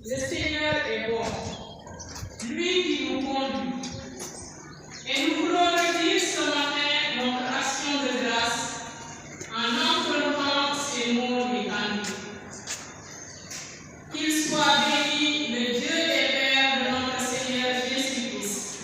Le Seigneur est bon, lui qui nous conduit. Et nous voulons redire ce matin notre action de grâce en empruntant ces mots mécaniques. Qu'il soit béni le Dieu et Père de notre Seigneur Jésus-Christ,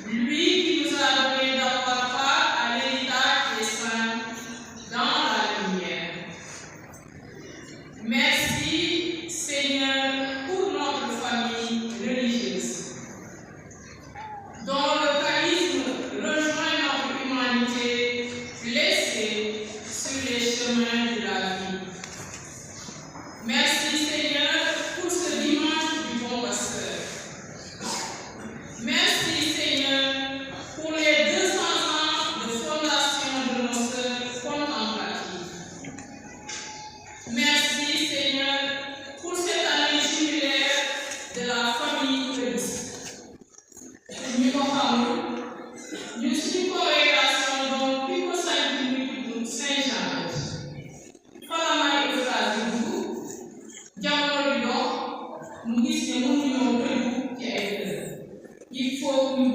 lui qui nous a donné d'avoir part à l'héritage des saints dans la lumière. Merci Seigneur pour notre famille religieuse, dont le charisme rejoint notre humanité blessée sur les chemins de la vie. Merci Seigneur pour ce dimanche du bon pasteur. Merci Seigneur pour les 200 ans de fondation de nos sœurs contemplatives. Merci Seigneur pour cette année jubilaire de la famille Christ. Nous comprends, nous sommes congrégation dont plus que 5 minutes Saint-Jean. Falamay Euphrase jamono bi dox mu gis ne mënuñoo tëju ci ay kër il faut ñu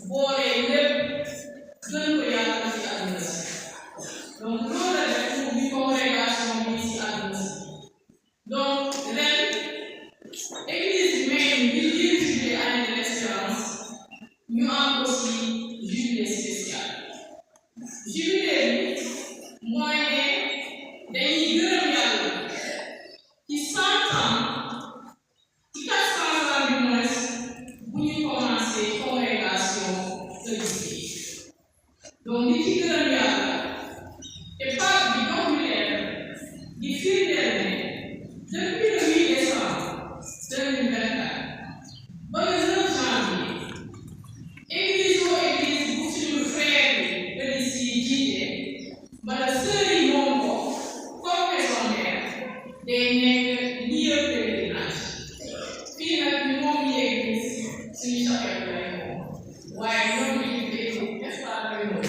boole lépp gën ko yaatal ci àdduna si donc loolu la def mu bi congrégation bi ci àdduna si donc ren église bi même bi biir jubilé année de l'espérance ñu am aussi jubilé spécial jubilé bi mooy ne dañuy gërëm yàlla ci 100 ans ci 400 ans du moins bu ñu commencé congrégation de lycée donc li ci gërëm yàlla te Pape bi jox ñu leen di firndeel ne depuis le 8 décembre 2024 ba le 9 janvier église au église bu suñu frère bi de lycée jiite ba la sœur yi moom ko comme maison mère day nekk lieu pèlerinage fii nag ñu moom yéeg suñu chapelle lay moom waaye ñoom ñu déglu n'est-ce pas lay moom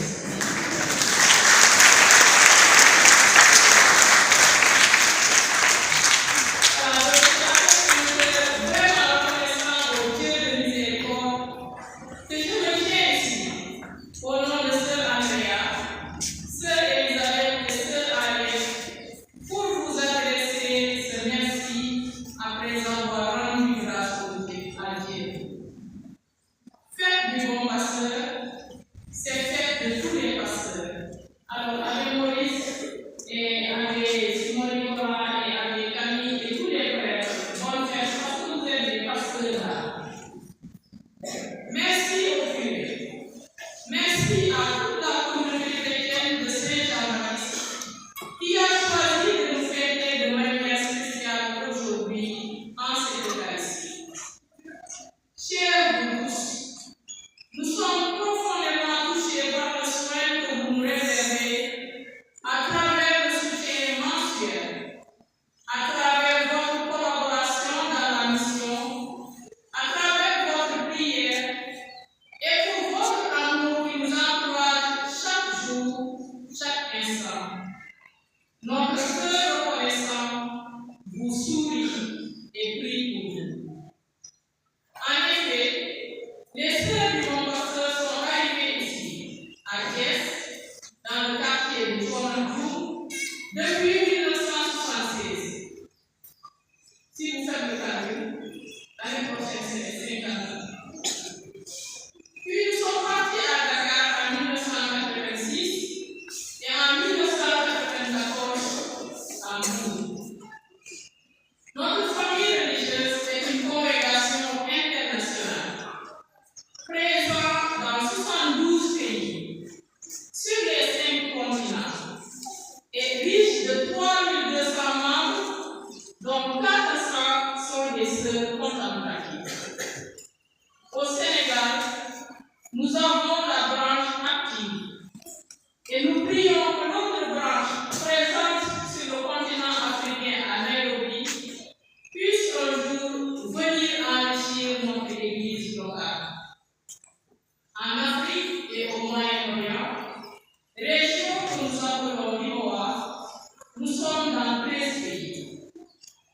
nous sommes dans 13 pays,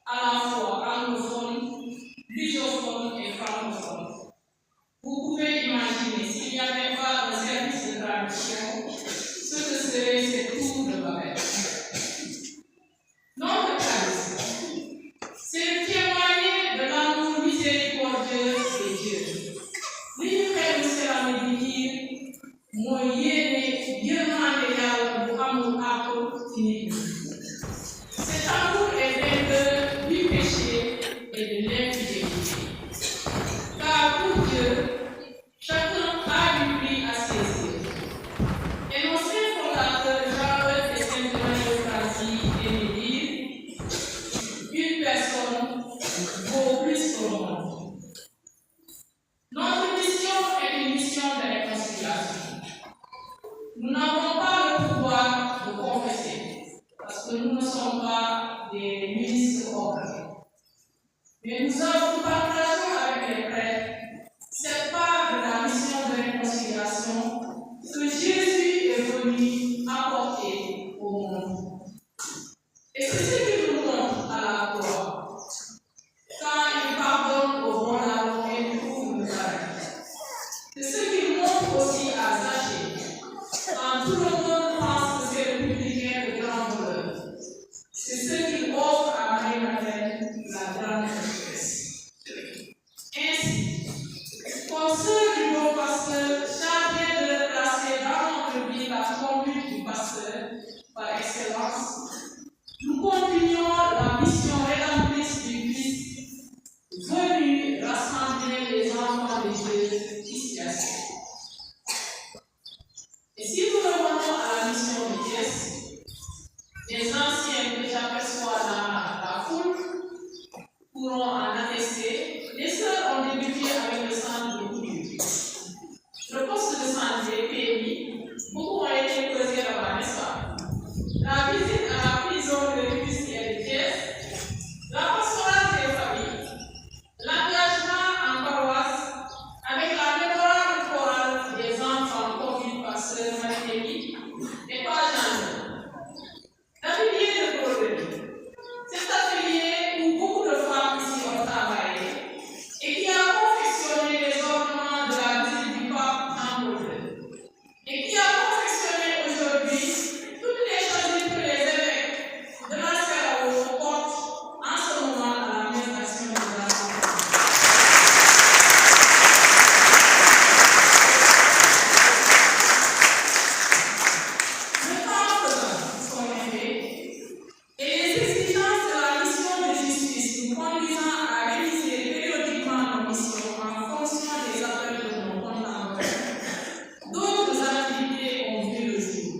à la fois anglophones, lusophones et francophones. Vous pouvez imaginer, s'il n'y avait pas un service de traduction, ce que serait cette tour de Babel. Notre tradition, c'est témoigner de l'amour miséricordieux de Dieu. L'univers de cela me dit mon yéné, yémane yàlla bu amul àpp ci nit ñi. Cet amour est vainqueur du péché et de l'infidélité. Car pour Dieu, chacun a du prix à saisir. Et nos saints fondateurs, Jean-Eudes et Sainte-Marie Euphrasie, aimaient dire une personne vaut plus que le monde. Notre mission est une mission de réconciliation. Nous n'avons pas le pouvoir de confesser, parce que nous ne sommes pas des ministres orgueilleux. Mais nous avons partagé avec les prêtres cette part de la mission de réconciliation que Jésus est venu apporter au monde. Et c'est ce qui nous montre à la croix, quand il pardonne au bon larron et nous trouve le paradis. C'est ce qui montre aussi à Zachée, quand tout le monde pense que c'est le publicain de grande valeur. C'est ce qu'il offre à Marie-Madeleine, la grande maîtresse. Ainsi, comme ceux du bon pasteur chargés de replacer dans notre vie la conduite du pasteur par excellence, nous continuons la mission rédemptrice du Christ, venu rassembler les enfants de Dieu ici à Sion. Et si nous revenons à la mission de Dieu, les anciens que j'aperçois dans la foule pourront en attester. Les sœurs ont débuté avec le centre de Couture. Le poste de santé PMI, beaucoup ont été posés là-bas, n'est-ce pas? La visite à la prison de Rufisque et de Thiès, la pastorale des familles, l'engagement en paroisse avec la mémorable chorale des enfants conduite par sœur Marie-Élie et par Jean. L'atelier de broderie, cet atelier où beaucoup de femmes ici ont travaillé et qui a confectionné les ornements de la visite du pape en broderie et qui a confectionné aujourd'hui toutes les choses que les évêques de la CERAO portent en ce moment à la méditation de la santé. Le temps faisant son effet et les exigences de la mission de justice nous conduisant à réviser périodiquement nos missions en fonction des appels de nos contemporains, d'autres activités ont vu le jour.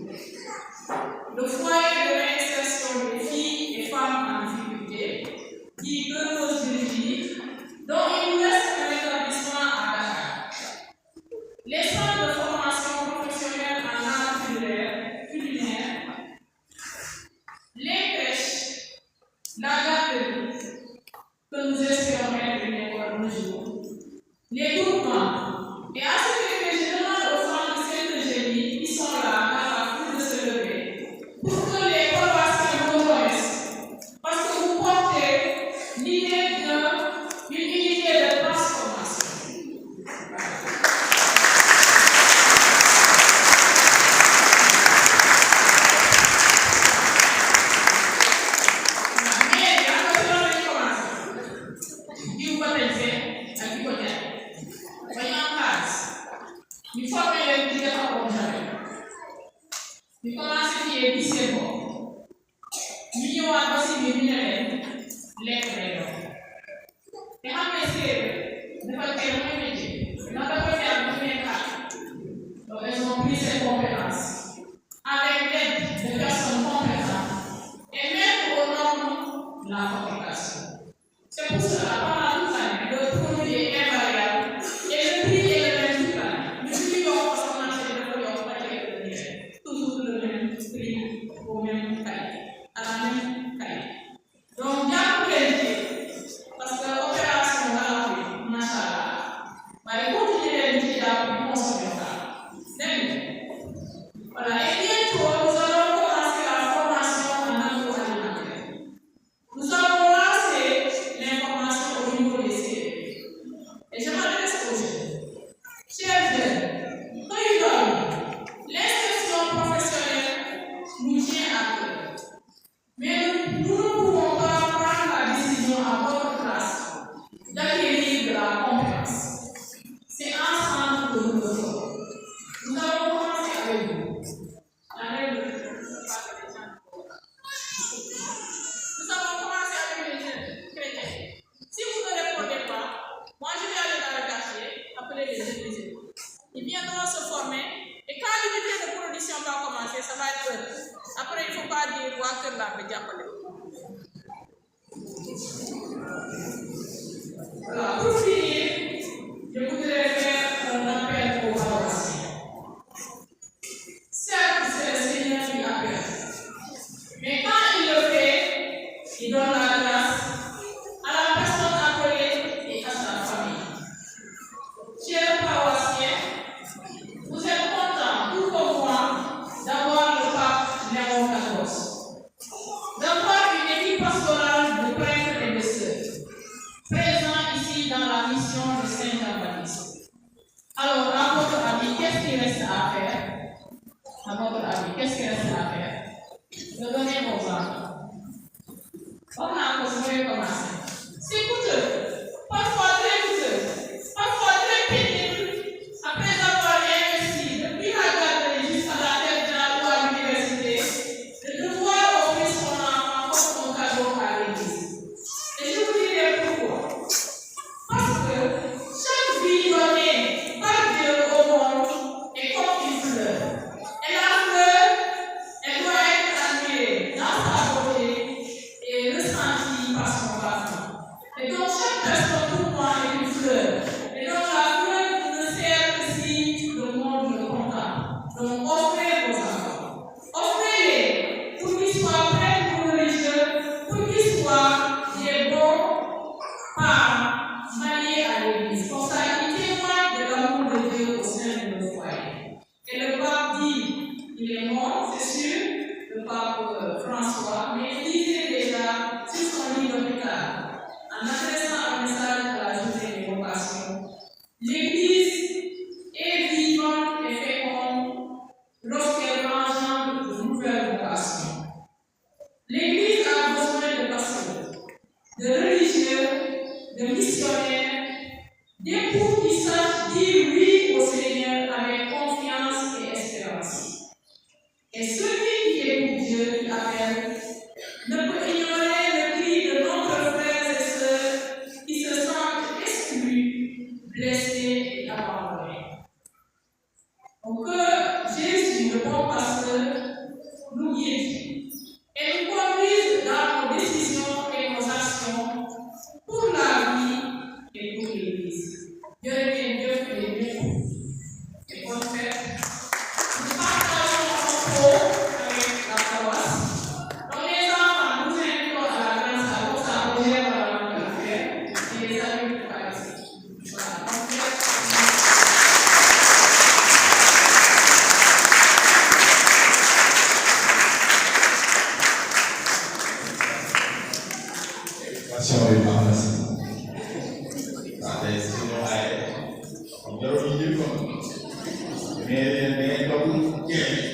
Le foyer de réinsertion des filles et femmes en difficulté, dit Purpose Virginie, dont il reste un établissement à Dakar. Les centres de formation professionnelle en art culinaire, les crèches, la garderie, que nous espérons être une école un jour, les groupements, et à ce que je demande aux femmes de Sainte-Eugénie qui sont là dans la cour de se lever, pour que les paroissiens vous connaissent, parce que vous portez l'idée d'une unité de transformation. Mais il y a un peu de commencer. Il faut penser à qui connaît. Voyons en classe. Il faut que les gens comme jamais. Il commence à dire que c'est bon. Il y a aussi des minéraux, les frères. Et en fait, ne pas faire un métier. Nous avons fait un premier cas. Donc, elles ont pris ces compétences avec l'aide de personnes compétentes et même aux normes de la fabrication. C'est pour cela, pendant toute l'année, le produit est invariable et le prix est le même toute l'année. Le prix va commencer de produire toujours le même prix, au même qualité, à la même qualité. Donc, bien pour les parce que l'opération va l'enlever, machallah, va continuer les à consommer ça. Voilà, et bientôt, nous allons commencer la formation en agroalimentaire. Nous avons lancé l'information qu'est-ce qu'il reste à faire? De donner vos enfants. On a commencé. C'est coûteux, parfois très coûteux, parfois très pénible. Après avoir investi depuis la garderie jusqu'à la tête de la voie à l'université, de devoir offrir son enfant comme son cadeau à l'église. Et je vous dirai pourquoi. Parce que chaque vie donnée par Dieu au monde est comme une fleur. Et la fleur, elle doit être admirée dans sa beauté et ressentie par son parfum. Et donc chaque personne pour moi est une fleur. Et donc la fleur ne sert que si le monde le contemple. Donc offrez vos enfants. Offrez-les pour qu'ils soient prêts pour le religieux, pour qu'ils soient des bons parents mariés à l'église. Pour ça, ils témoignent de l'amour de Dieu au sein de nos foyers. Et le pape dit, il est mort, c'est sûr, le pape François, mais il disait déjà sur son livre d'hôpital, en adressant un message à la journée des vocations, l'Église est vivante et féconde lorsqu'elle engendre de nouvelles vocations. L'Église a besoin de pasteurs, de religieux, de missionnaires, d'époux qui sachent dire oui au Seigneur avec confiance et espérance. Et celui qui est pour Dieu, qui appelle, ne peut ignorer le cri de notre frères et sœurs qui se sentent exclus, blessés et abandonnés. Donc que Jésus, le bon pasteur, nous guide et nous conduise dans nos décisions et nos actions pour la vie et pour l'Église. Dieu est Dieu que les miens. Et en fait, nous partageons en gros avec la paroisse. Donc les enfants, nous invitons à la grande salle, comme ça on gère l'affaire et les adultes par ici. Voilà. mais